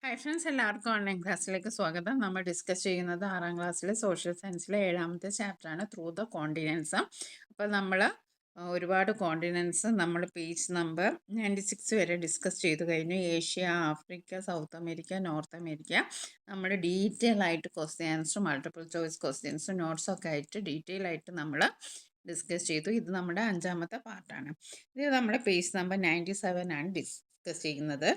Hi friends, എല്ലാവർക്കും online ക്ലാസ്സിലേക്ക് സ്വാഗതം. നമ്മൾ ഡിസ്കസ് ചെയ്യുന്നത് 6ാം ക്ലാസ്സിലെ സോഷ്യൽ സയൻസിലെ 7ാമത്തെ ചാപ്റ്ററാണ് ത്രൂ ദ കോണ്ടിനെൻറ്റ്സ്. അപ്പോൾ നമ്മൾ ഒരുപാട് കോണ്ടിനെൻറ്റ്സ് നമ്മൾ പേജ് നമ്പർ 96 വരെ ഡിസ്കസ് ചെയ്ത് കഴിഞ്ഞു. Asia, Africa, south America, north America നമ്മൾ ഡീറ്റെയിൽ ആയിട്ട് ക്വസ്റ്റ്യൻസും മൾട്ടിപ്പിൾ ചോയ്സ് ക്വസ്റ്റ്യൻസും നോട്ട്സൊക്കെ ആയിട്ട് ഡീറ്റെയിൽ ആയിട്ട് നമ്മൾ ഡിസ്കസ് ചെയ്തു. ഇത് നമ്മുടെ 5ാമത്തെ പാർട്ടാണ്. ഇത് നമ്മുടെ പേജ് നമ്പർ 97 ആണ് ഡിസ്കസ് ചെയ്യുന്നത്.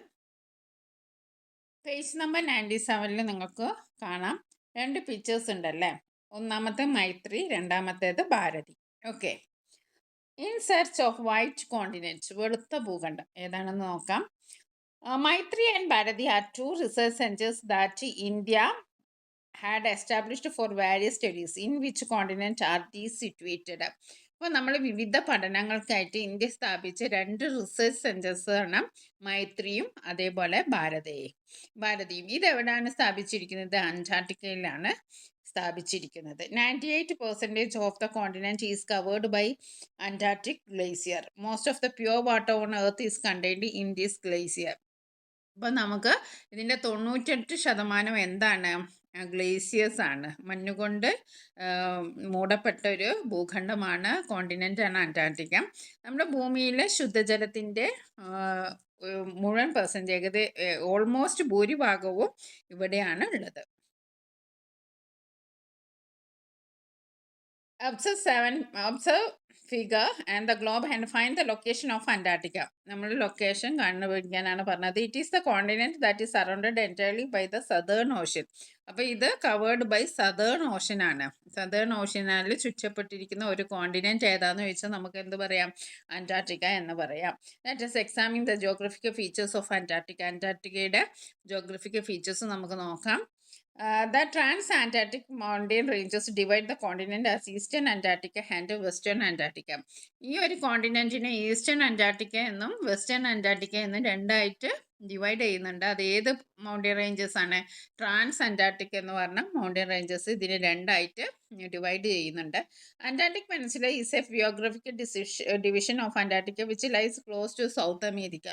പേജ് നമ്പർ 97 നിങ്ങൾക്ക് കാണാം, 2 പിക്ചേഴ്സ് ഉണ്ടല്ലേ. ഒന്നാമത്തെ മൈത്രി, രണ്ടാമത്തേത് Bharati. Okay. In search of white continent, വെളുത്ത ഭൂഖണ്ഡം ഏതാണെന്ന് നോക്കാം. Maitri and Bharati are 2 research centres that India had established for various studies. In which continent are these situated? അപ്പോൾ നമ്മൾ വിവിധ പഠനങ്ങൾക്കായിട്ട് ഇന്ത്യ സ്ഥാപിച്ച 2 റിസർച്ച് സെൻറ്റേഴ്സ് ആണ് മൈത്രിയും അതേപോലെ ഭാരതിയും. ഇതെവിടെയാണ് സ്ഥാപിച്ചിരിക്കുന്നത്? അന്റാർട്ടിക്കയിലാണ് സ്ഥാപിച്ചിരിക്കുന്നത്. 98% of the continent is covered by Antarctic glacier. Most of the pure water on earth is contained in this glacier. അപ്പോൾ നമുക്ക് ഇതിൻ്റെ 98% എന്താണ്? ഗ്ലേസിയേഴ്സ് ആണ്. മഞ്ഞുകൊണ്ട് മൂടപ്പെട്ട ഒരു ഭൂഖണ്ഡമാണ്, കോണ്ടിനെൻ്റാണ് അന്റാർട്ടിക്ക. നമ്മുടെ ഭൂമിയിലെ ശുദ്ധജലത്തിൻ്റെ മുഴുവൻ പെർസെൻറ്റേജ്, ഓൾമോസ്റ്റ് ഭൂരിഭാഗവും ഇവിടെയാണ് ഉള്ളത്. Observe figure and the globe and find the location of Antarctica. നമ്മൾ ലൊക്കേഷൻ കണ്ടുപിടിക്കാനാണ് പറഞ്ഞത്. It is the continent that is surrounded entirely by the southern ocean. അപ്പോൾ ഇത് കവേർഡ് ബൈ സദേൺ ഓഷ്യൻ ആണ്. സദേൺ ഓഷ്യനാൽ ചുറ്റപ്പെട്ടിരിക്കുന്ന ഒരു കോണ്ടിനെൻറ്റ് ഏതാണെന്ന് ചോദിച്ചാൽ നമുക്ക് എന്ത് പറയാം? അന്റാർട്ടിക്ക എന്ന് പറയാം. Let us examine the geographical features of Antarctica. അന്റാർട്ടിക്കയുടെ ജോഗ്രഫിക്കൽ ഫീച്ചേഴ്സ് നമുക്ക് നോക്കാം. The trans-Antarctic mountain ranges divide the continent as Eastern Antarctica and Western Antarctica. ഈ ഒരു കോണ്ടിനെൻറ്റിനെ ഈസ്റ്റേൺ അന്റാർട്ടിക്ക എന്നും വെസ്റ്റേൺ അന്റാർട്ടിക്ക എന്നും രണ്ടായിട്ട് ഡിവൈഡ് ചെയ്യുന്നുണ്ട്. അത് ഏത് മൗണ്ടൻ റേഞ്ചസ് ആണ്? ട്രാൻസ് അന്റാർട്ടിക് എന്ന് പറഞ്ഞ മൗണ്ടൻ റേഞ്ചസ് ഇതിനെ രണ്ടായിട്ട് ഡിവൈഡ് ചെയ്യുന്നുണ്ട്. Antarctic peninsula is a geographical division of Antarctica which lies close to South America.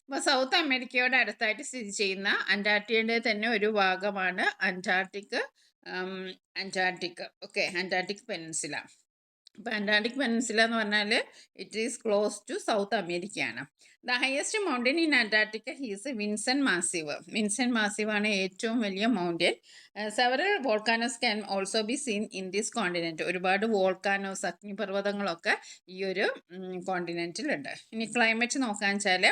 അപ്പോൾ സൗത്ത് അമേരിക്കയോട് അടുത്തായിട്ട് സ്ഥിതി ചെയ്യുന്ന അന്റാർട്ടിക്കയുടെ തന്നെ ഒരു ഭാഗമാണ് അന്റാർട്ടിക്. Okay, Antarctic peninsula. അപ്പോൾ അന്റാർട്ടിക് പെനിൻസുല എന്ന് പറഞ്ഞാൽ it is close to South അമേരിക്കയാണ്. The highest mountain in Antarctica is Vincent massive. Vincent massive ആണ് ഏറ്റവും വലിയ mountain. Several volcanoes can also be seen in this continent. ഒരുപാട് volcanoes, അഗ്നിപർവ്വതങ്ങളൊക്കെ ഈ ഒരു കോണ്ടിനെൻറ്റിലുണ്ട്. ഇനി ക്ലൈമറ്റ് നോക്കാൻ വെച്ചാൽ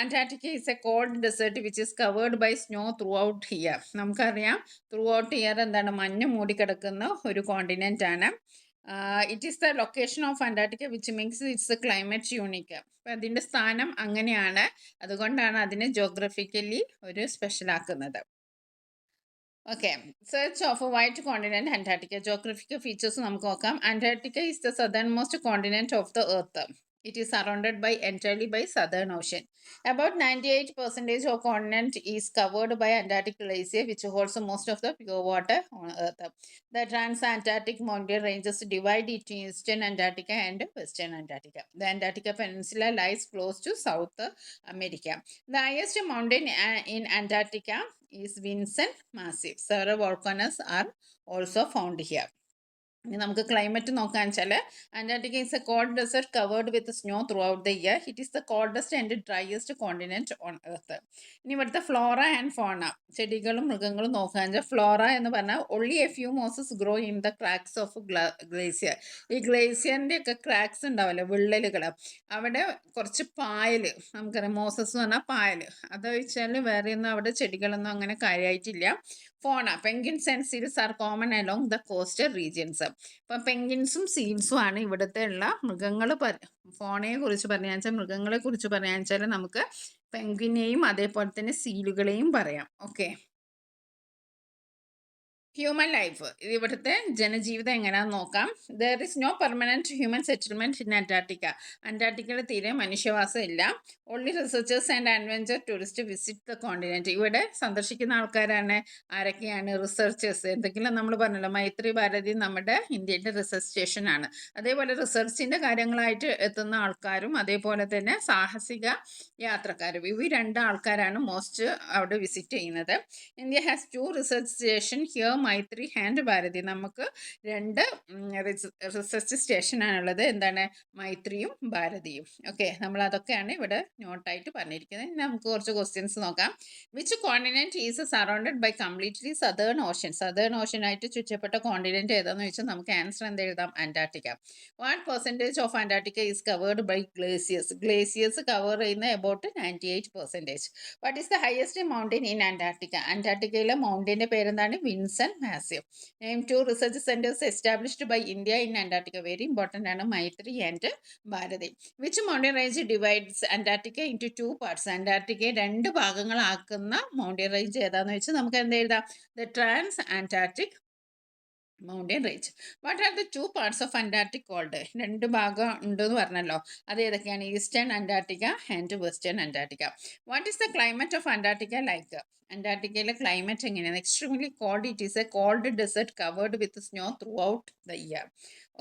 Antarctica is a cold desert which is covered by snow throughout year. നമുക്കറിയാം ത്രൂ ഔട്ട് ഇയർ എന്താണ്? മഞ്ഞ് മൂടിക്കിടക്കുന്ന ഒരു കോണ്ടിനെൻ്റ് ആണ്. It is the location of Antarctica which makes its climate unique. അപ്പം അതിൻ്റെ സ്ഥാനം അങ്ങനെയാണ്, അതുകൊണ്ടാണ് അതിനെ ജോഗ്രഫിക്കലി ഒരു സ്പെഷ്യലാക്കുന്നത്. Okay, search of white continent Antarctica. Geographical features നമുക്ക് നോക്കാം. Antarctica is the southernmost continent of the earth. It is surrounded entirely by Southern Ocean. About 98% of continent is covered by Antarctic glacier, which holds most of the pure water on Earth. The trans-Antarctic mountain ranges divide into Eastern Antarctica and Western Antarctica. The Antarctica Peninsula lies close to South America. The highest mountain in Antarctica is Vincent Massif. Several volcanoes are also found here. ഇനി നമുക്ക് climate നോക്കാൻ വെച്ചാൽ Antarctica is a cold desert covered with snow throughout the year. It is the coldest and driest continent on earth. ഇനി ഇവിടുത്തെ Flora and ഫോണ, ചെടികളും മൃഗങ്ങളും നോക്കാൻ വെച്ചാൽ ഫ്ലോറ എന്ന് പറഞ്ഞാൽ only a few mosses grow in the cracks of glacier. ഈ ഗ്ലേസിയറിൻ്റെ ഒക്കെ ക്രാക്സ് ഉണ്ടാവില്ലേ, വിള്ളലുകൾ, അവിടെ കുറച്ച് പായൽ, നമുക്കറിയാം മോസസ് എന്ന് പറഞ്ഞാൽ പായൽ, അത് വെച്ചാൽ വേറെ ഒന്നും അവിടെ ചെടികളൊന്നും അങ്ങനെ കാര്യമായിട്ടില്ല. Fauna, penguins and seals are common along the coastal regions. ഇപ്പം പെൻഗ്വിൻസും സീൽസും ആണ് ഇവിടുത്തെ ഉള്ള മൃഗങ്ങൾ. ഫോണയെ കുറിച്ച് പറയാന്ന് വെച്ചാൽ, മൃഗങ്ങളെ കുറിച്ച് പറയാന്ന് വെച്ചാൽ നമുക്ക് പെൻഗ്വിനെയും അതേപോലെ തന്നെ സീലുകളെയും പറയാം. ഓക്കെ, ഹ്യൂമൻ ലൈഫ് ഇവിടുത്തെ ജനജീവിതം എങ്ങനെയാണെന്ന് നോക്കാം. There is no permanent human settlement in Antarctica. അന്റാർട്ടിക്കയിൽ തീരെ മനുഷ്യവാസം ഇല്ല. Only researchers and adventure tourist visit the continent. ഇവിടെ സന്ദർശിക്കുന്ന ആൾക്കാരാണ് ആരൊക്കെയാണ്? റിസർച്ചേഴ്സ്. എന്തെങ്കിലും നമ്മൾ പറഞ്ഞല്ലോ, മൈത്രി ഭാരതി നമ്മുടെ ഇന്ത്യയുടെ റിസർച്ച് സ്റ്റേഷനാണ്. അതേപോലെ റിസർച്ചിൻ്റെ കാര്യങ്ങളായിട്ട് എത്തുന്ന ആൾക്കാരും അതേപോലെ തന്നെ സാഹസിക യാത്രക്കാരും, ഇവ രണ്ട് ആൾക്കാരാണ് മോസ്റ്റ് അവിടെ വിസിറ്റ് ചെയ്യുന്നത്. India has 2 research station here, Maitri and Bharati. നമുക്ക് രണ്ട് റിസർച്ച് സ്റ്റേഷനാണുള്ളത്. എന്താണ്? മൈത്രിയും ഭാരതിയും. ഓക്കെ, നമ്മൾ അതൊക്കെയാണ് ഇവിടെ നോട്ടായിട്ട് പറഞ്ഞിരിക്കുന്നത്. ഇനി നമുക്ക് കുറച്ച് ക്വസ്റ്റ്യൻസ് നോക്കാം. Which continent is surrounded by completely southern ocean? Southern ocean ആയിട്ട് ചുറ്റപ്പെട്ട കോണ്ടിനെന്റ് ഏതാണെന്ന് വെച്ചാൽ നമുക്ക് ആൻസർ എന്ത് എഴുതാം? Antarctica. What percentage of Antarctica is covered by glaciers? Glaciers cover ചെയ്യുന്ന about 98%. What is the highest mountain in Antarctica? അന്റാർട്ടിക്കയിലെ മൗണ്ടൻ്റെ പേരെന്താണ്? Vinson massif. Name 2 research centres established by India in Antarctica. Very important ആണ്, Maitri and Bharati. Which mountain range divides Antarctica into 2 parts? അന്റാർട്ടിക്കയെ 2 ഭാഗങ്ങളാക്കുന്ന mountain range ഏതാണെന്ന് വെച്ചാൽ നമുക്ക് എന്ത് എഴുതാം? The trans Antarctic mountain range. What are the 2 parts of Antarctic called? 2 ഭാഗം ഉണ്ടെന്ന് പറഞ്ഞല്ലോ, അത് ഏതൊക്കെയാണ്? Eastern Antarctica and western Antarctica. What is the climate of Antarctica like? അന്റാർട്ടിക്കയിലെ ക്ലൈമറ്റ് എങ്ങനെയാണ്? Extremely cold. It is a cold desert covered with snow throughout the year.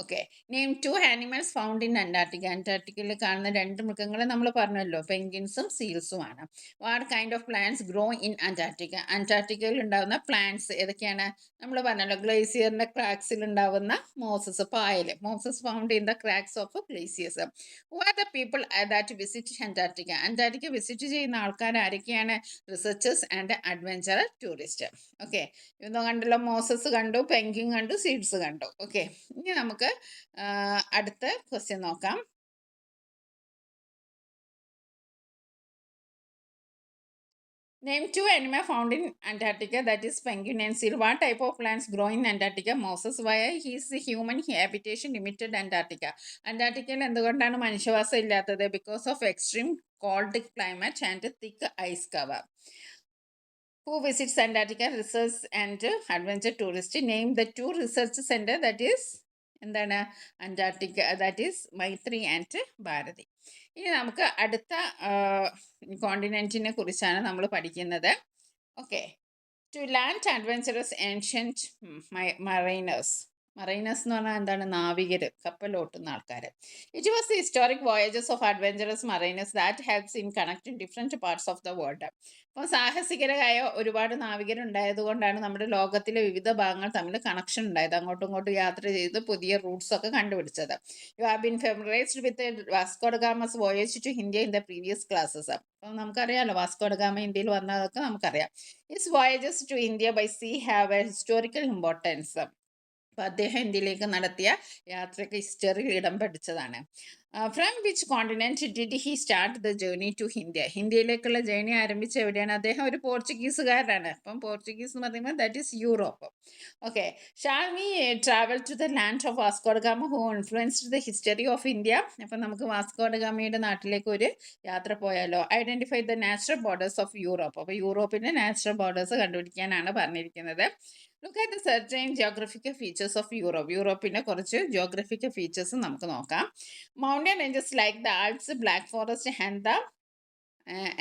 Okay, name 2 animals found in Antarctica. അന്റാർട്ടിക്കയിൽ കാണുന്ന 2 മൃഗങ്ങളെ നമ്മൾ പറഞ്ഞല്ലോ, പെൻഗ്വിൻസും സീൽസും ആണ്. What kind of plants grow in Antarctica? അന്റാർട്ടിക്കയിൽ ഉണ്ടാകുന്ന പ്ലാന്റ്സ് ഏതൊക്കെയാണ്? നമ്മൾ പറഞ്ഞല്ലോ, ഗ്ലേസിയറിന്റെ ക്രാക്സിൽ ഉണ്ടാവുന്ന മോസസ്, പായല്. Mosses found in the cracks of glaciers. Who are the people that visit Antarctica? Antarctica visit ചെയ്യുന്ന ആൾക്കാർ ആരൊക്കെയാണ്? Researchers and adventure tourist. Okay, ഇതൊന്നും കണ്ടല്ലോ, മോസസ് കണ്ടു, പെൻഗ്വിൻ കണ്ടു, സീഡ്സ് കണ്ടു. ഓക്കെ, ഇനി നമുക്ക് അടുത്ത ക്വസ്റ്റ്യൻ നോക്കാം. Name 2 animals found in Antarctica, that is penguin and seal. What type of plants grow in Antarctica? Moses. Why is human habitation limited Antarctica? അന്റാർട്ടിക്കയിൽ എന്തുകൊണ്ടാണ് മനുഷ്യവാസം ഇല്ലാത്തത്? Because of extreme cold climate and thick ice cover. Who visits Antarctica? Research and adventure tourist. Name the 2 research center, that is എന്താണ്? Antarctica, that is Maitri and Bharati. ഇനി നമുക്ക് അടുത്ത കോണ്ടിനെൻറ്റിനെ കുറിച്ചാണ് നമ്മൾ പഠിക്കുന്നത്. Okay, to land adventurous ancient mariners. Mariners എന്ന് പറഞ്ഞാൽ എന്താണ്? നാവികർ, കപ്പലോട്ടുന്ന ആൾക്കാർ. It was the historic voyages of adventurous mariners that helps in connecting different parts of the world. അപ്പോൾ സാഹസികരായ ഒരുപാട് നാവികരുണ്ടായതുകൊണ്ടാണ് നമ്മുടെ ലോകത്തിലെ വിവിധ ഭാഗങ്ങൾ തമ്മിൽ കണക്ഷൻ ഉണ്ടായത്, അങ്ങോട്ടും ഇങ്ങോട്ടും യാത്ര ചെയ്ത് പുതിയ റൂട്ട്സ് ഒക്കെ കണ്ടുപിടിച്ചത്. You have been familiarised with Vasco da Gama's voyage to India in the previous classes. അപ്പം നമുക്കറിയാമല്ലോ, വാസ്കോ ഡ ഗാമ ഇന്ത്യയിൽ വന്നതൊക്കെ നമുക്കറിയാം. His voyages to India by sea have a historical importance. അപ്പോൾ അദ്ദേഹം ഇന്ത്യയിലേക്ക് നടത്തിയ യാത്രയ്ക്ക് ഹിസ്റ്ററിയിൽ ഇടം പഠിച്ചതാണ്. From which continent did he start the journey to India? ഇന്ത്യയിലേക്കുള്ള ജേർണി ആരംഭിച്ച എവിടെയാണ്? അദ്ദേഹം ഒരു പോർച്ചുഗീസുകാരനാണ്. അപ്പം പോർച്ചുഗീസ് എന്ന് പറയുമ്പോൾ that is Europe. Okay, shawl we travel to the land of Vasco da Gama who influenced the history of India? അപ്പം നമുക്ക് വാസ്കോ ഡ ഗാമയുടെ നാട്ടിലേക്ക് ഒരു യാത്ര പോയാലോ? Identify the natural borders of Europe. അപ്പോൾ യൂറോപ്പിൻ്റെ നാച്ചുറൽ ബോർഡേഴ്സ് കണ്ടുപിടിക്കാനാണ് പറഞ്ഞിരിക്കുന്നത്. Look at the certain geographical features of Europe. യൂറോപ്പിൻ്റെ കുറച്ച് ജിയോഗ്രഫിക്കൽ ഫീച്ചേഴ്സ് നമുക്ക് നോക്കാം. Mountain ranges like the Alps, black forest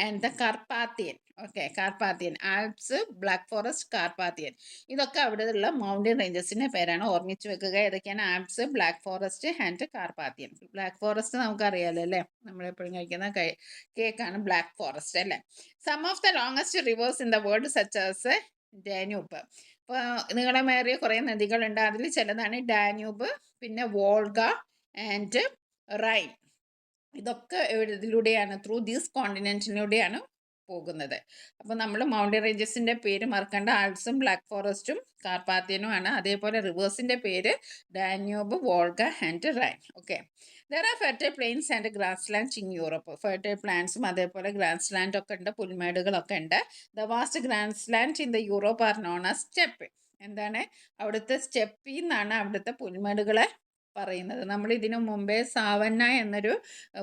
and the Carpathian. Okay, Carpathian, Alps, black Forest, Carpathian, ഇതൊക്കെ അവിടെയുള്ള മൗണ്ടൻ റേഞ്ചസിൻ്റെ പേരാണ്. ഓർമ്മിച്ച് വെക്കുക ഏതൊക്കെയാണ്? Alps, black forest and Carpathian. Black forest നമുക്കറിയാലോ അല്ലേ, നമ്മളെപ്പോഴും കഴിക്കുന്ന കേക്കാണ് ബ്ലാക്ക് ഫോറസ്റ്റ് അല്ലേ. Some of the longest rivers in the world such as Danube. ഇപ്പോൾ നീളമേറിയ കുറേ നദികളുണ്ട്, അതിൽ ചിലതാണ് ഡാന്യൂബ്, പിന്നെ വോൾഗ ആൻഡ് റൈൻ. ഇതൊക്കെ ഇതിലൂടെയാണ്, ത്രൂ ദീസ് കോണ്ടിനെൻറ്റിലൂടെയാണ് പോകുന്നത്. അപ്പോൾ നമ്മൾ മൗണ്ടൻ റേഞ്ചസിൻ്റെ പേര് മറക്കേണ്ട, ആൽപ്സും ബ്ലാക്ക് ഫോറസ്റ്റും കാർപ്പാത്തിയനും ആണ്. അതേപോലെ റിവേഴ്സിൻ്റെ പേര് Danube, Volga and Rhine. Okay, there are fertile plains and grassland in Europe. Fertile പ്ലാൻസും അതേപോലെ ഗ്രാസ് ലാൻഡൊക്കെ ഉണ്ട്, പുൽമേടുകളൊക്കെ ഉണ്ട്. The vast grassland in the Europe are known as steppe. എന്താണ്? അവിടുത്തെ സ്റ്റെപ്പി എന്നാണ് അവിടുത്തെ പുൽമേടുകളെ പറയുന്നത്. നമ്മൾ ഇതിനു മുമ്പേ സാവന്ന എന്നൊരു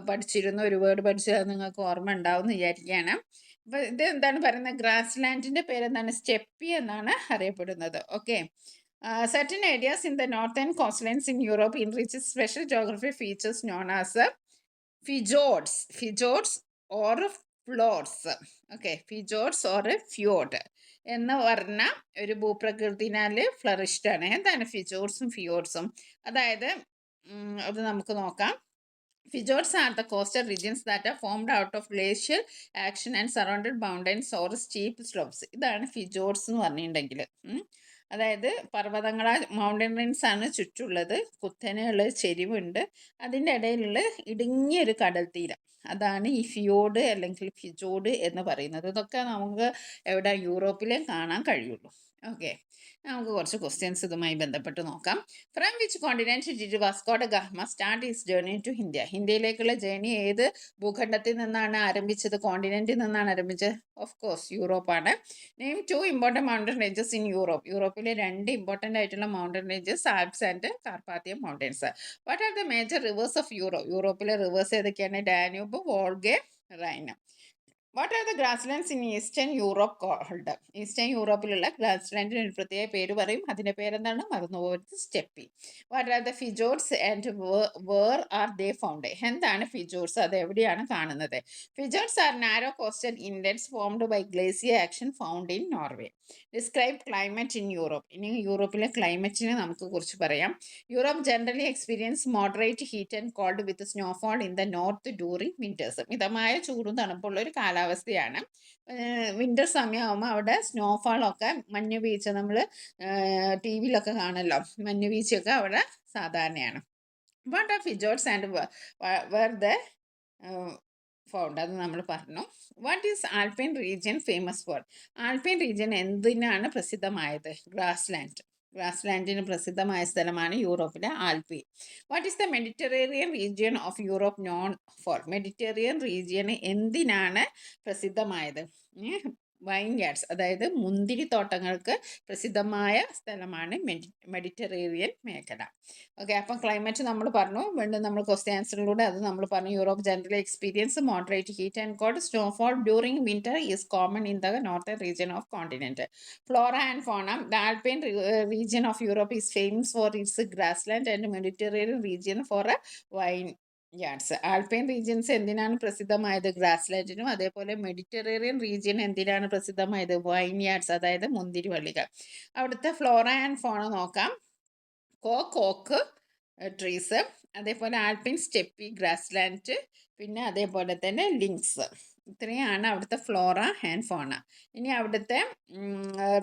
പഠിച്ചിരുന്ന ഒരു വേർഡ് പഠിച്ചത് നിങ്ങൾക്ക് ഓർമ്മ ഉണ്ടാവും എന്ന് വിചാരിക്കുകയാണ്. അപ്പോൾ ഇത് എന്താണ് പറയുന്നത്, ഗ്രാസ് ലാൻഡിൻ്റെ പേരെന്താണ്, സ്റ്റെപ്പി എന്നാണ് അറിയപ്പെടുന്നത്. Okay. Certain areas in the northern coastlines in Europe enrich special geography features known as fjords or floors. Okay, fjords or fjord എന്ന് പറഞ്ഞ ഒരു ഭൂപ്രകൃതിനാൽ ഫ്ലറിഷ്ഡ് ആണ്. എന്താണ് ഫിജോർഡ്സും ഫിയോർഡ്സും? അതായത് അത് നമുക്ക് നോക്കാം. Fjords are the coastal regions that are formed out of glacial action and surrounded mountains or steep slopes. ഇതാണ് ഫിജോർഡ്സ് എന്ന് പറഞ്ഞിട്ടുണ്ടെങ്കിൽ. അതായത് പർവ്വതങ്ങളാൽ മൗണ്ടൻ റേഞ്ച് ആണ് ചുറ്റുള്ളത്, കുത്തനെയുള്ള ചെരിവുണ്ട്, അതിൻ്റെ ഇടയിലുള്ള ഇടുങ്ങിയൊരു കടൽ തീരം, അതാണ് ഈ ഫിയോഡ് അല്ലെങ്കിൽ ഫിജോഡ് എന്ന് പറയുന്നത്. ഇതൊക്കെ നമുക്ക് എവിടെ യൂറോപ്പിലേ കാണാൻ കഴിയുള്ളൂ. ഓക്കെ, നമുക്ക് കുറച്ച് ക്വസ്റ്റ്യൻസ് ഇതുമായി ബന്ധപ്പെട്ട് നോക്കാം. From which continent did Vasco da Gama start his journey to India? ഇന്ത്യയിലേക്കുള്ള ജേർണി ഏത് ഭൂഖണ്ഡത്തിൽ നിന്നാണ് ആരംഭിച്ചത്, കോണ്ടിനെന്റിൽ നിന്നാണ് ആരംഭിച്ചത്? ഓഫ് കോഴ്സ് യൂറോപ്പാണ്. Name 2 important mountain ranges in Europe. യൂറോപ്പിലെ 2 ഇമ്പോർട്ടൻ്റ് ആയിട്ടുള്ള mountain ranges, Alps and Carpathian mountains. What are the major rivers of Europe? യൂറോപ്പിലെ റിവേഴ്സ് ഏതൊക്കെയാണ്? Danube, Volga, Rhine. What are the grasslands in eastern Europe called? Eastern യൂറോപ്പിലുള്ള grass ലാൻഡിന് ഒരു പ്രത്യേക പേര് പറയും, അതിൻ്റെ പേരെന്താണ്? മറന്നുപോകരുത്, steppe. What are the fjords and where are they found? എന്താണ് ഫിജോർഡ്സ്, അത് എവിടെയാണ് കാണുന്നത്? Fjords are narrow coastal inlets formed by glacier action found in Norway. Describe climate in Europe. ഇനി യൂറോപ്പിലെ ക്ലൈമറ്റിനെ നമുക്ക് കുറിച്ച് പറയാം. Europe generally experience moderate heat and cold with snowfall in the north during winters. മിതമായ ചൂടും തണുപ്പുള്ള ഒരു കാലാവസ്ഥയാണ്. വിന്റർ സമയമാകുമ്പോൾ അവിടെ സ്നോഫാളൊക്കെ, മഞ്ഞ് വീഴ്ച, നമ്മൾ ടി വിയിലൊക്കെ കാണല്ലോ, മഞ്ഞ് വീഴ്ചയൊക്കെ അവിടെ സാധാരണയാണ്. What are fjords and where the found? അത് നമ്മൾ പറഞ്ഞു. What is Alpine region famous for? Alpine region എന്തിനാണ് പ്രസിദ്ധമായത്? ഗ്രാസ് ലാൻഡിന് പ്രസിദ്ധമായ സ്ഥലമാണ് യൂറോപ്പിലെ ആൽപി. What is the Mediterranean region of Europe known for? Mediterranean region എന്തിനാണ് പ്രസിദ്ധമായത്? വൈൻ യാർഡ്സ്, അതായത് മുന്തിരിത്തോട്ടങ്ങൾക്ക് പ്രസിദ്ധമായ സ്ഥലമാണ് മെഡിറ്ററേനിയൻ മേഖല. ഓക്കെ, അപ്പം ക്ലൈമറ്റ് നമ്മൾ പറഞ്ഞു. വീണ്ടും നമ്മൾ ക്വസ്റ്റ്യൻ ആൻസറിലൂടെ അത് നമ്മൾ പറഞ്ഞു. Europe generally experience moderate heat and called. Snowfall during winter is common in the northern region of continent. Flora and ഫോണ. The alpine region of Europe is famous for its grassland and Mediterranean region four wine yards. Alpine regions എന്തിനാണ് പ്രസിദ്ധമായത്? ഗ്രാസ്ലാൻഡിനും. അതേപോലെ Mediterranean region എന്തിനാണ് പ്രസിദ്ധമായത്? Wine yards, അതായത് മുന്തിരിവള്ളികൾ. അവിടുത്തെ Flora and ഫോണ നോക്കാം. Coke trees, അതേപോലെ ആൽപിൻ സ്റ്റെപ്പി ഗ്രാസ്ലാൻഡ്, പിന്നെ അതേപോലെ തന്നെ ലിങ്ക്സ്. ഇത്രയാണ് അവിടുത്തെ ഫ്ലോറ ആൻഡ് ഫോണ. ഇനി അവിടുത്തെ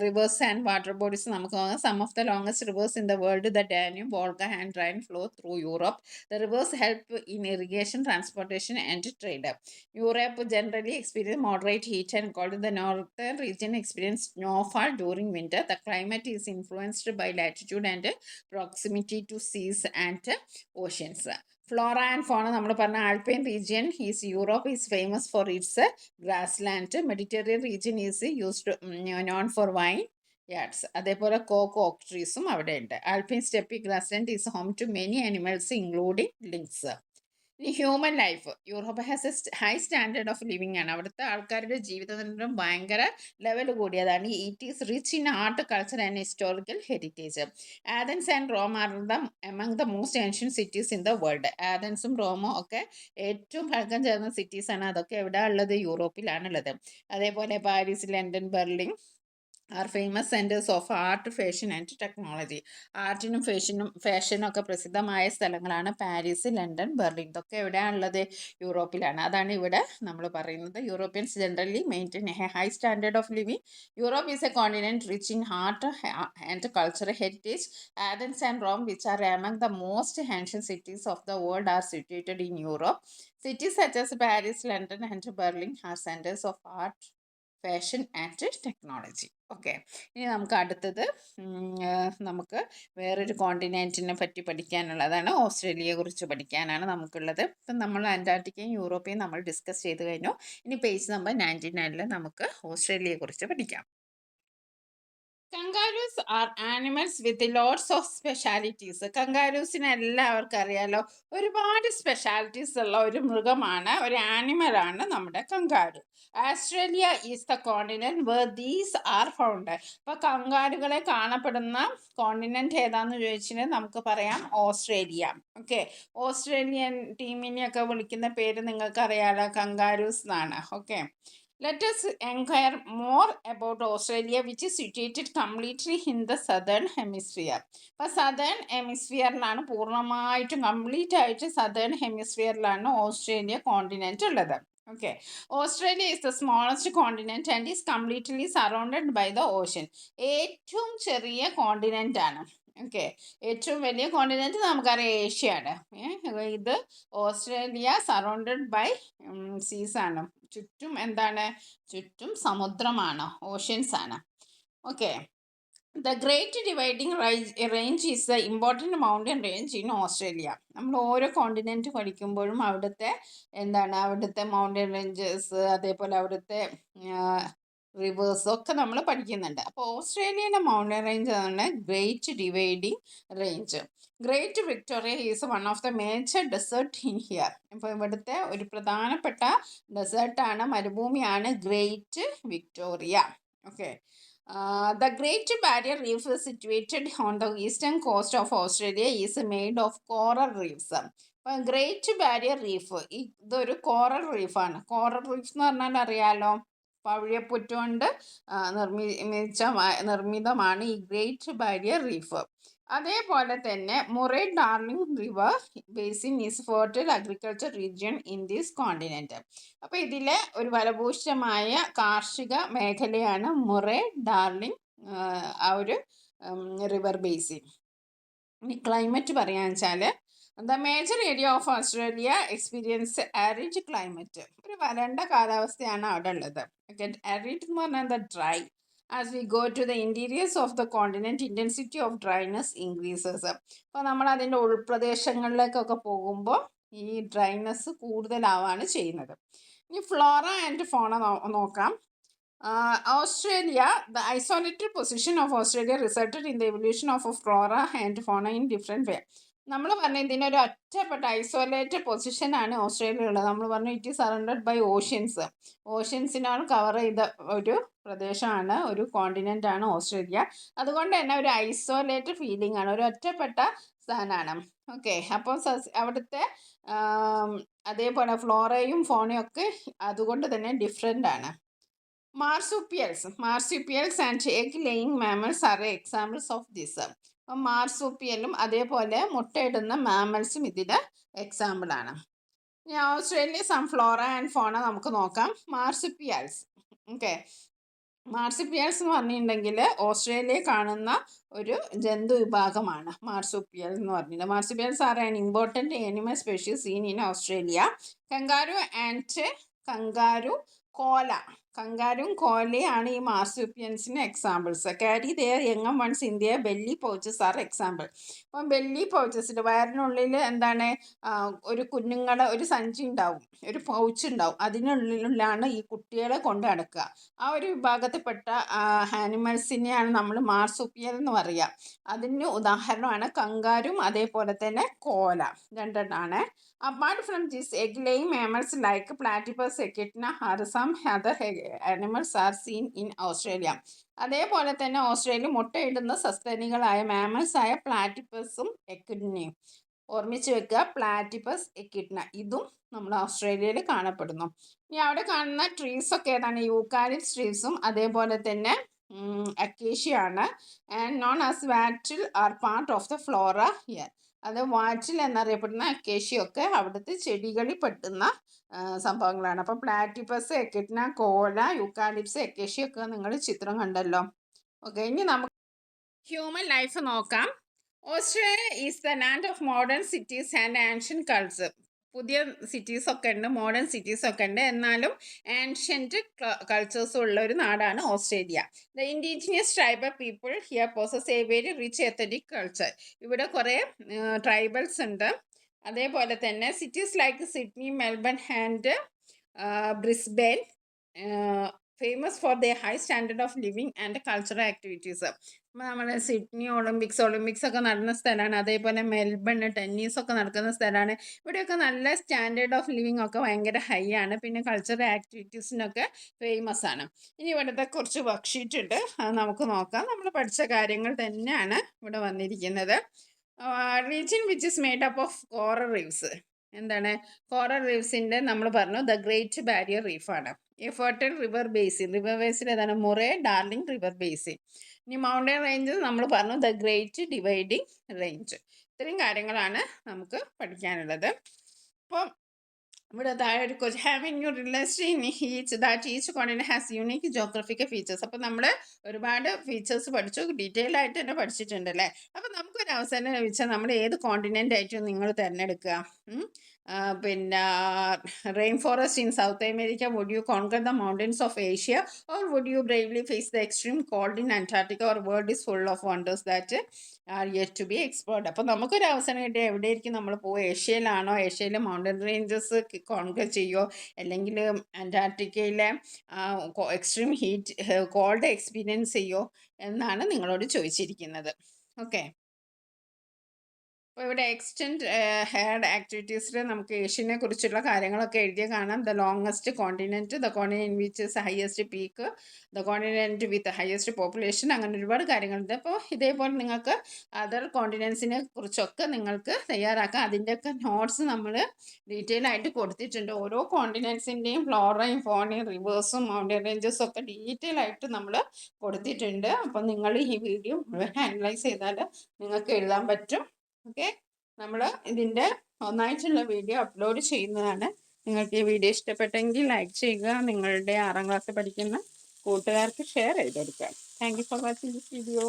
റിവേഴ്സ് ആൻഡ് വാട്ടർ ബോഡീസ് നമുക്ക് നോക്കാം. Some of the longest rivers in the world, the Danube, Volga and Rhine flow through Europe. The rivers help in irrigation, transportation and trade. Europe generally experience moderate heat and cold. The northern region experience snowfall during winter. The climate is influenced by latitude and proximity to seas and oceans. Flora and fauna നമ്മൾ പറഞ്ഞ Alpine region is Europe is famous for its grassland. Mediterranean region is used known for vineyards. അതേപോലെ കോക്ക് ട്രീസും അവിടെ ഉണ്ട്. Alpine steppe grassland is home to many animals including lynx. ഇനി human life. Europe has a high standard of living ആണ്. അവിടുത്തെ ആൾക്കാരുടെ ജീവിതത്തിനും ഭയങ്കര ലെവൽ കൂടിയതാണ്. It is rich in art, culture and historical heritage. Athens and Rome are the among the most ancient cities in the world. ആഥൻസും റോമും ഒക്കെ ഏറ്റവും പഴക്കം ചേർന്ന സിറ്റീസാണ്. അതൊക്കെ എവിടെ ഉള്ളത്? യൂറോപ്പിലാണുള്ളത്. അതേപോലെ Paris, London, Berlin are famous centres of art, fashion and technology. ആർട്ടിനും ഫാഷനും ഒക്കെ പ്രസിദ്ധമായ സ്ഥലങ്ങളാണ് പാരീസ്, ലണ്ടൻ, ബെർലിൻ. ഇതൊക്കെ എവിടെയാണുള്ളത്? യൂറോപ്പിലാണ്. അതാണ് ഇവിടെ നമ്മൾ പറയുന്നത്. Europeans generally maintain a high standard of living. Europe is a continent rich in art and cultural heritage. Athens and Rome, which are among the most ancient cities of the world, are situated in Europe. Cities such as Paris, London, and Berlin are centers of art, fashion and technology. Okay, ഇനി നമുക്ക് അടുത്തത് നമുക്ക് വേറൊരു കോണ്ടിനെൻറ്റിനെ പറ്റി പഠിക്കാനുള്ളതാണ്. ഓസ്ട്രേലിയയെ കുറിച്ച് പഠിക്കാനാണ് നമുക്കുള്ളത്. ഇപ്പം നമ്മൾ അന്റാർട്ടിക്കയും യൂറോപ്പയും നമ്മൾ ഡിസ്കസ് ചെയ്ത് കഴിഞ്ഞു. ഇനി പേജ് നമ്പർ 99 നമുക്ക് ഓസ്ട്രേലിയയെ കുറിച്ച് പഠിക്കാം. Kangaroos are animals with lots of specialities. കങ്കാരൂസിനെ എല്ലാവർക്കും അറിയാലോ, ഒരുപാട് സ്പെഷ്യാലിറ്റീസ് ഉള്ള ഒരു മൃഗമാണ്, ഒരു ആനിമലാണ് നമ്മുടെ kangaroo. Australia is the continent where these are found. അപ്പോൾ കങ്കാരുകളെ കാണപ്പെടുന്ന കോണ്ടിനെന്റ് ഏതാന്ന് ചോദിച്ചാൽ നമുക്ക് പറയാം ഓസ്ട്രേലിയ. ഓക്കെ, ഓസ്ട്രേലിയൻ ടീമിനെയൊക്കെ വിളിക്കുന്ന പേര് നിങ്ങൾക്ക് അറിയാലോ, കങ്കാരൂസ് എന്നാണ്. Okay, let us inquire more about Australia, which is situated completely in the southern hemisphere. അപ്പോൾ സദേൺ ഹെമിസ്ഫിയറിലാണ് പൂർണ്ണമായിട്ടും കംപ്ലീറ്റ് ആയിട്ട് സദേൺ ഹെമിസ്ഫിയറിലാണ് ഓസ്ട്രേലിയ കോണ്ടിനെന്റ് ഉള്ളത്. Okay, Australia is the smallest continent and is completely surrounded by the ocean. ഏറ്റവും ചെറിയ continent ആണ്. Okay, ഏറ്റവും വലിയ കോണ്ടിനെന്റ് നമുക്കറിയാം ഏഷ്യയാണ്. ഇത് ഓസ്ട്രേലിയ സറൗണ്ടഡ് ബൈ സീസ് ആണ്. ചുറ്റും എന്താണ്? ചുറ്റും സമുദ്രമാണ്, ഓഷ്യൻസ് ആണ്. Okay, the great Dividing range is the important mountain range in Australia. നമ്മൾ ഓരോ കോണ്ടിനെൻറ്റ് പഠിക്കുമ്പോഴും അവിടുത്തെ എന്താണ്, അവിടുത്തെ മൗണ്ടൻ റേഞ്ചസ്, അതേപോലെ അവിടുത്തെ റിവേഴ്സ് ഒക്കെ നമ്മൾ പഠിക്കുന്നുണ്ട്. അപ്പോൾ ഓസ്ട്രേലിയയിലെ മൗണ്ടൻ റേഞ്ച് ആണ് Great Dividing Range. Great Victoria is one of the major desert in here. ഇപ്പോൾ ഇവിടുത്തെ ഒരു പ്രധാനപ്പെട്ട ഡെസേർട്ടാണ്, മരുഭൂമിയാണ് Great Victoria. Okay, the Great Barrier Reef is situated on the eastern coast of Australia, is made of coral reefs. അപ്പോൾ great barrier reef ഇതൊരു coral റീഫാണ്. Coral reef എന്ന് പറഞ്ഞാൽ അറിയാലോ, പവിഴപ്പുറ്റ് കൊണ്ട് നിർമ്മിതമാണ് ഈ ഗ്രേറ്റ് ബാരിയർ റീഫ്. അതേപോലെ തന്നെ Murray Darling river basin is fertile agriculture region in this continent. അപ്പോൾ ഇതിലെ ഒരു ഫലഭൂയിഷ്ഠമായ കാർഷിക മേഖലയാണ് മുറേ ഡാർലിംഗ് ആ ഒരു റിവർ ബേസിൻ. ഇനി ക്ലൈമറ്റ് പറയാന്ന് വെച്ചാൽ, the major area of Australia experience arid climate. ഒരു വരണ്ട കാലാവസ്ഥയാണ് അവിടെ ഉള്ളത്. ആരിഡ് എന്ന് പറഞ്ഞാൽ എന്താ? Dry. As we go to the interiors of the continent, intensity of dryness increases. അപ്പോൾ നമ്മൾ അതിൻ്റെ ഉൾപ്രദേശങ്ങളിലേക്കൊക്കെ പോകുമ്പോൾ ഈ ഡ്രൈനെസ് കൂടുതലാവാണ് ചെയ്യുന്നത്. ഇനി ഫ്ലോറ ആൻഡ് ഫോണ നോക്കാം. Australia, the isolated position of Australia resulted in the evolution of a flora and fauna in different way. നമ്മൾ പറഞ്ഞു ഇതിനൊരു ഒറ്റപ്പെട്ട ഐസോലേറ്റഡ് പൊസിഷനാണ് ഓസ്ട്രേലിയ ഉള്ളത്. നമ്മൾ പറഞ്ഞു it is surrounded by oceans. ഓഷ്യൻസിനാണ് കവർ ചെയ്ത ഒരു പ്രദേശമാണ്, ഒരു കോണ്ടിനെൻ്റ് ആണ് ഓസ്ട്രേലിയ. അതുകൊണ്ട് തന്നെ ഒരു ഐസോലേറ്റഡ് ഫീലിംഗ് ആണ്, ഒരു ഒറ്റപ്പെട്ട സ്ഥാനമാണ്. ഓക്കെ, അപ്പോൾ അവിടുത്തെ അതേപോലെ ഫ്ലോറയും ഫോണയും ഒക്കെ അതുകൊണ്ട് തന്നെ ഡിഫറെൻ്റ് ആണ്. Marsupials and egg laying mammals are examples of this. അപ്പം മാർസുപ്പിയലും അതേപോലെ മുട്ടയിടുന്ന മാമൽസും ഇതിന് എക്സാമ്പിളാണ്. ഇനി ഓസ്ട്രേലിയ സം ഫ്ലോറ ആൻഡ് ഫോണ നമുക്ക് നോക്കാം. മാർസുപ്പിയൽസ്. ഓക്കെ, മാർസുപ്പിയൽസ് എന്ന് പറഞ്ഞിട്ടുണ്ടെങ്കിൽ ഓസ്ട്രേലിയയിൽ കാണുന്ന ഒരു ജന്തു വിഭാഗമാണ് മാർസുപ്പിയൽ എന്ന് പറഞ്ഞിട്ട്. Marsupials are an important animal species seen in Australia. Kangaroo and koala. കങ്കാരും കോലയാണ് ഈ മാർസുപ്പിയൻസിന് examples. Carry their young ones in their belly pouches are example. അപ്പം ബെല്ലി പൗച്ചസിൽ വയറിനുള്ളിൽ എന്താണ്, ഒരു കുഞ്ഞുങ്ങളുടെ ഒരു സഞ്ചി ഉണ്ടാവും, ഒരു പൗച്ച് ഉണ്ടാവും, അതിനുള്ളിലാണ് ഈ കുട്ടികളെ കൊണ്ട് നടക്കുക. ആ ഒരു വിഭാഗത്തിൽപ്പെട്ട ആനിമൽസിനെയാണ് നമ്മൾ മാർസുപ്പിയൽ എന്ന് പറയുക. അതിന് ഉദാഹരണമാണ് കങ്കാരും അതേപോലെ തന്നെ കോല, രണ്ടെണ്ണമാണ്. Apart from this, egg-laying mammals like platypus, echidna, or some other animals are seen in Australia. അതേപോലെ തന്നെ ഓസ്ട്രേലിയ മുട്ടയിടുന്ന സസ്തനികളായ മാമൽസ് ആയ പ്ലാറ്റിപ്പസും എക്കിഡ്നയും ഓർമ്മിച്ച് വെക്കുക. പ്ലാറ്റിപ്പസ്, എക്കിഡ്ന ഇതും നമ്മൾ ഓസ്ട്രേലിയയിൽ കാണപ്പെടുന്നു. ഇനി അവിടെ കാണുന്ന ട്രീസ് ഒക്കെ ഏതാണ്? യൂക്കാലിപ്സ് ട്രീസും അതേപോലെ തന്നെ acacia and known as wattle are part of the flora here. അത് വാറ്റിൽ എന്നറിയപ്പെടുന്ന അക്കേഷ്യയൊക്കെ അവിടുത്തെ ചെടികളിൽ പെട്ടുന്ന സംഭവങ്ങളാണ്. അപ്പോൾ പ്ലാറ്റിപ്പസ്, എക്കിഡ്ന, കോല, യൂക്കാലിപ്സ്, അക്കേഷ്യയൊക്കെ നിങ്ങൾ ചിത്രം കണ്ടല്ലോ. ഓക്കെ, ഇനി നമുക്ക് ഹ്യൂമൻ ലൈഫ് നോക്കാം. Australia is the land of modern cities and ancient culture. പുതിയ സിറ്റീസൊക്കെ ഉണ്ട്, മോഡേൺ സിറ്റീസൊക്കെ ഉണ്ട്, എന്നാലും ആൻഷ്യൻറ്റ് കൾച്ചേഴ്സും ഉള്ള ഒരു നാടാണ് Australia. The indigenous tribal people here poses A very rich ethnic culture. ഇവിടെ കുറേ ട്രൈബൽസ് ഉണ്ട്. അതേപോലെ തന്നെ cities like Sydney, Melbourne and Brisbane famous for their high standard of living and cultural activities. നമ്മുടെ സിഡ്നി ഒളിമ്പിക്സ് ഒക്കെ നടന്ന സ്ഥലമാണ്. അതേപോലെ മെൽബൺ ടെന്നീസൊക്കെ നടക്കുന്ന സ്ഥലമാണ്. ഇവിടെയൊക്കെ നല്ല സ്റ്റാൻഡേർഡ് ഓഫ് ലിവിങ് ഒക്കെ ഭയങ്കര ഹൈ ആണ്. പിന്നെ കൾച്ചറൽ ആക്ടിവിറ്റീസിനൊക്കെ ഫേമസ് ആണ്. ഇനി ഇവിടുത്തെ കുറച്ച് വർക്ക്ഷീറ്റ് ഉണ്ട്, അത് നമുക്ക് നോക്കാം. നമ്മൾ പഠിച്ച കാര്യങ്ങൾ തന്നെയാണ് ഇവിടെ വന്നിരിക്കുന്നത്. Region which is made up of coral reefs. എന്താണ് കോറൽ റീഫ്സിൻ്റെ നമ്മൾ പറഞ്ഞു ദ ഗ്രേറ്റ് ബാരിയർ റീഫാണ്. ഈ ഫെർട്ടൈൽ റിവർ ബേസിൻ ഏതാണ്? Murray Darling river basin. ഇനി മൗണ്ടൻ റേഞ്ചസ് നമ്മൾ പറഞ്ഞു ദ ഗ്രേറ്റ് ഡിവൈഡിങ് റേഞ്ച്. ഇത്രയും കാര്യങ്ങളാണ് നമുക്ക് പഠിക്കാനുള്ളത്. അപ്പം ഇവിടെ താഴെ ഒരു question, having you realised in each continent has unique geographical features. അപ്പം നമ്മൾ ഒരുപാട് ഫീച്ചേഴ്സ് പഠിച്ചു, ഡീറ്റെയിൽ ആയിട്ട് തന്നെ പഠിച്ചിട്ടുണ്ട് അല്ലേ. അപ്പം നമുക്കൊരു അവസരം ലഭിച്ചാൽ നമ്മൾ ഏത് കോണ്ടിനെന്റ് ആയിട്ടും നിങ്ങൾ തിരഞ്ഞെടുക്കുക. പിന്നെ rain forest in South America, would you conquer the mountains of Asia, or would you bravely face the extreme cold in Antarctica, or world is full of wonders that are yet to be explored. അപ്പോൾ നമുക്കൊരു അവസരം കിട്ടിയ എവിടെയായിരിക്കും നമ്മൾ പോവുക? ഏഷ്യയിലാണോ? ഏഷ്യയിലെ mountain ranges conquer ചെയ്യുമോ, അല്ലെങ്കിൽ അന്റാർട്ടിക്കയിലെ എക്സ്ട്രീം ഹീറ്റ് കോൾഡ് എക്സ്പീരിയൻസ് ചെയ്യുമോ എന്നാണ് നിങ്ങളോട് ചോദിച്ചിരിക്കുന്നത്. ഓക്കെ. അപ്പോൾ ഇവിടെ എക്സ്റ്റെൻഡ് ഹെയർഡ് ആക്ടിവിറ്റീസിൽ നമുക്ക് ഏഷ്യനെ കുറിച്ചുള്ള കാര്യങ്ങളൊക്കെ എഴുതിയ കാണാം. The longest continent, the continent which is highest peak, the continent with highest population, അങ്ങനെ ഒരുപാട് കാര്യങ്ങളുണ്ട്. അപ്പോൾ ഇതേപോലെ നിങ്ങൾക്ക് അതർ കോണ്ടിനെൻസിനെ കുറിച്ചൊക്കെ നിങ്ങൾക്ക് തയ്യാറാക്കാം. അതിൻ്റെയൊക്കെ നോട്ട്സ് നമ്മൾ ഡീറ്റെയിൽ ആയിട്ട് കൊടുത്തിട്ടുണ്ട്. ഓരോ കോണ്ടിനെൻസിൻ്റെയും ഫ്ലോറയും ഫോണയും റിവേഴ്സും മൗണ്ടൻ റേഞ്ചസും ഒക്കെ ഡീറ്റെയിൽ ആയിട്ട് നമ്മൾ കൊടുത്തിട്ടുണ്ട്. അപ്പം നിങ്ങൾ ഈ വീഡിയോ മുഴുവൻ അനലൈസ് ചെയ്താൽ നിങ്ങൾക്ക് എഴുതാൻ പറ്റും. ഓക്കെ. നമ്മൾ ഇതിൻ്റെ ഒന്നായിട്ടുള്ള വീഡിയോ അപ്ലോഡ് ചെയ്യുന്നതാണ്. നിങ്ങൾക്ക് ഈ വീഡിയോ ഇഷ്ടപ്പെട്ടെങ്കിൽ ലൈക്ക് ചെയ്യുക. നിങ്ങളുടെ 6ാം ക്ലാസ്സിൽ പഠിക്കുന്ന കൂട്ടുകാർക്ക് ഷെയർ ചെയ്ത് കൊടുക്കുക. Thank you for watching this video.